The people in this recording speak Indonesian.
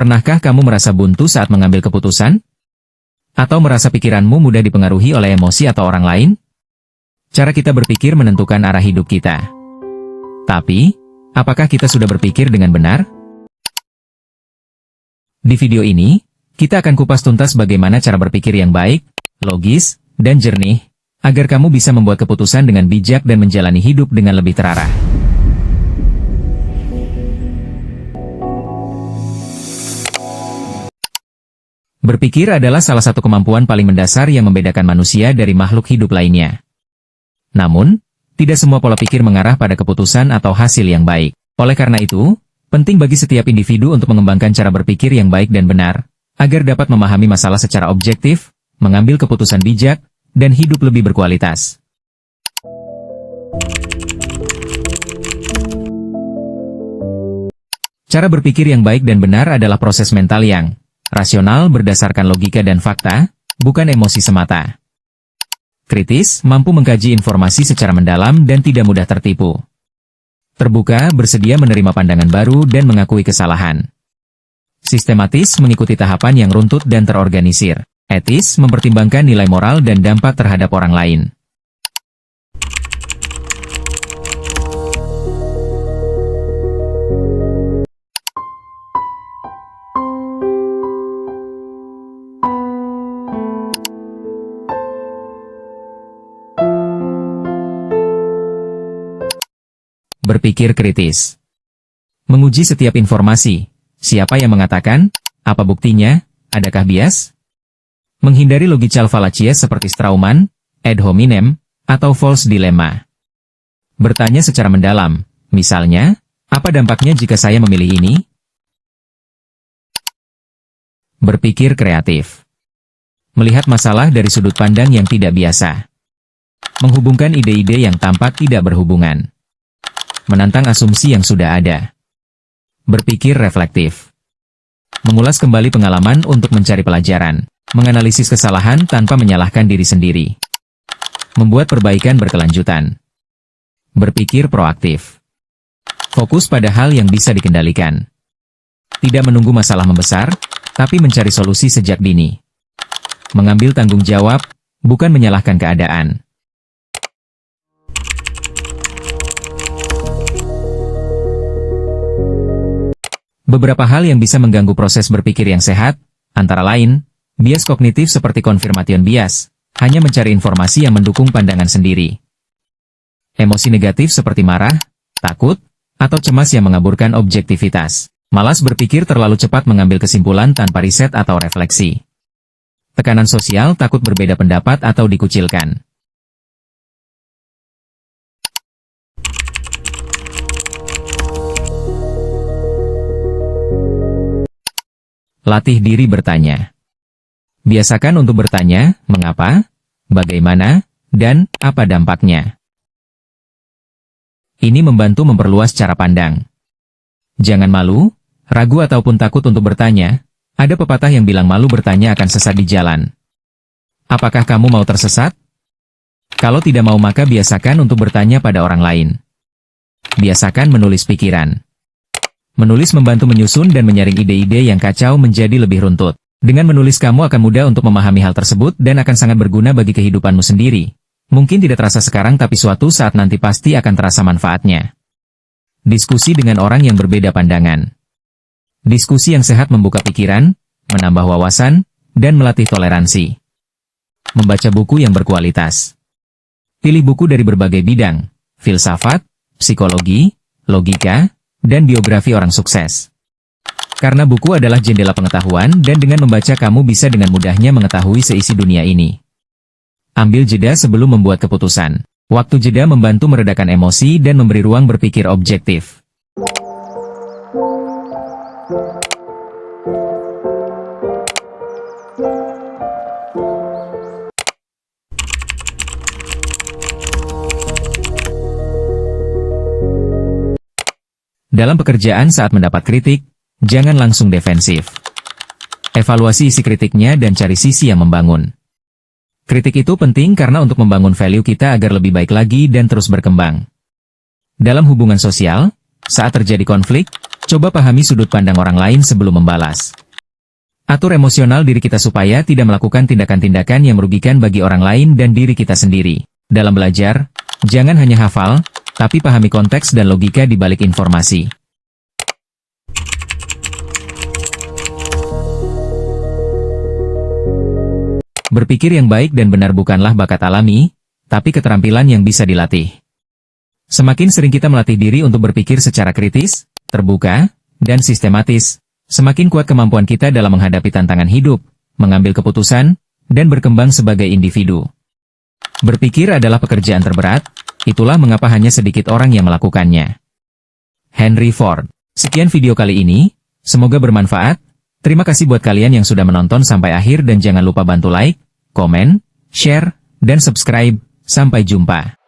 Pernahkah kamu merasa buntu saat mengambil keputusan? Atau merasa pikiranmu mudah dipengaruhi oleh emosi atau orang lain? Cara kita berpikir menentukan arah hidup kita. Tapi, apakah kita sudah berpikir dengan benar? Di video ini, kita akan kupas tuntas bagaimana cara berpikir yang baik, logis, dan jernih, agar kamu bisa membuat keputusan dengan bijak dan menjalani hidup dengan lebih terarah. Berpikir adalah salah satu kemampuan paling mendasar yang membedakan manusia dari makhluk hidup lainnya. Namun, tidak semua pola pikir mengarah pada keputusan atau hasil yang baik. Oleh karena itu, penting bagi setiap individu untuk mengembangkan cara berpikir yang baik dan benar, agar dapat memahami masalah secara objektif, mengambil keputusan bijak, dan hidup lebih berkualitas. Cara berpikir yang baik dan benar adalah proses mental yang rasional berdasarkan logika dan fakta, bukan emosi semata. Kritis, mampu mengkaji informasi secara mendalam dan tidak mudah tertipu. Terbuka, bersedia menerima pandangan baru dan mengakui kesalahan. Sistematis, mengikuti tahapan yang runtut dan terorganisir. Etis, mempertimbangkan nilai moral dan dampak terhadap orang lain. Berpikir kritis. Menguji setiap informasi. Siapa yang mengatakan? Apa buktinya? Adakah bias? Menghindari logical fallacies seperti Strauman, ad hominem, atau false dilemma. Bertanya secara mendalam. Misalnya, apa dampaknya jika saya memilih ini? Berpikir kreatif. Melihat masalah dari sudut pandang yang tidak biasa. Menghubungkan ide-ide yang tampak tidak berhubungan. Menantang asumsi yang sudah ada. Berpikir reflektif. Mengulas kembali pengalaman untuk mencari pelajaran. Menganalisis kesalahan tanpa menyalahkan diri sendiri. Membuat perbaikan berkelanjutan. Berpikir proaktif. Fokus pada hal yang bisa dikendalikan. Tidak menunggu masalah membesar, tapi mencari solusi sejak dini. Mengambil tanggung jawab, bukan menyalahkan keadaan. Beberapa hal yang bisa mengganggu proses berpikir yang sehat, antara lain, bias kognitif seperti confirmation bias, hanya mencari informasi yang mendukung pandangan sendiri. Emosi negatif seperti marah, takut, atau cemas yang mengaburkan objektivitas. Malas berpikir terlalu cepat mengambil kesimpulan tanpa riset atau refleksi. Tekanan sosial takut berbeda pendapat atau dikucilkan. Latih diri bertanya. Biasakan untuk bertanya, mengapa, bagaimana, dan apa dampaknya. Ini membantu memperluas cara pandang. Jangan malu, ragu ataupun takut untuk bertanya. Ada pepatah yang bilang malu bertanya akan sesat di jalan. Apakah kamu mau tersesat? Kalau tidak mau maka biasakan untuk bertanya pada orang lain. Biasakan menulis pikiran. Menulis membantu menyusun dan menyaring ide-ide yang kacau menjadi lebih runtut. Dengan menulis kamu akan mudah untuk memahami hal tersebut dan akan sangat berguna bagi kehidupanmu sendiri. Mungkin tidak terasa sekarang tapi suatu saat nanti pasti akan terasa manfaatnya. Diskusi dengan orang yang berbeda pandangan. Diskusi yang sehat membuka pikiran, menambah wawasan, dan melatih toleransi. Membaca buku yang berkualitas. Pilih buku dari berbagai bidang, filsafat, psikologi, logika, dan biografi orang sukses. Karena buku adalah jendela pengetahuan dan dengan membaca kamu bisa dengan mudahnya mengetahui seisi dunia ini. Ambil jeda sebelum membuat keputusan. Waktu jeda membantu meredakan emosi dan memberi ruang berpikir objektif. Dalam pekerjaan saat mendapat kritik, jangan langsung defensif. Evaluasi isi kritiknya dan cari sisi yang membangun. Kritik itu penting karena untuk membangun value kita agar lebih baik lagi dan terus berkembang. Dalam hubungan sosial, saat terjadi konflik, Coba pahami sudut pandang orang lain sebelum membalas. Atur emosional diri kita supaya tidak melakukan tindakan-tindakan yang merugikan bagi orang lain dan diri kita sendiri. Dalam belajar, jangan hanya hafal, tapi pahami konteks dan logika di balik informasi. Berpikir yang baik dan benar bukanlah bakat alami, tapi keterampilan yang bisa dilatih. Semakin sering kita melatih diri untuk berpikir secara kritis, terbuka, dan sistematis, semakin kuat kemampuan kita dalam menghadapi tantangan hidup, mengambil keputusan, dan berkembang sebagai individu. Berpikir adalah pekerjaan terberat, itulah mengapa hanya sedikit orang yang melakukannya. Henry Ford. Sekian video kali ini, semoga bermanfaat. Terima kasih buat kalian yang sudah menonton sampai akhir dan jangan lupa bantu like, komen, share, dan subscribe. Sampai jumpa.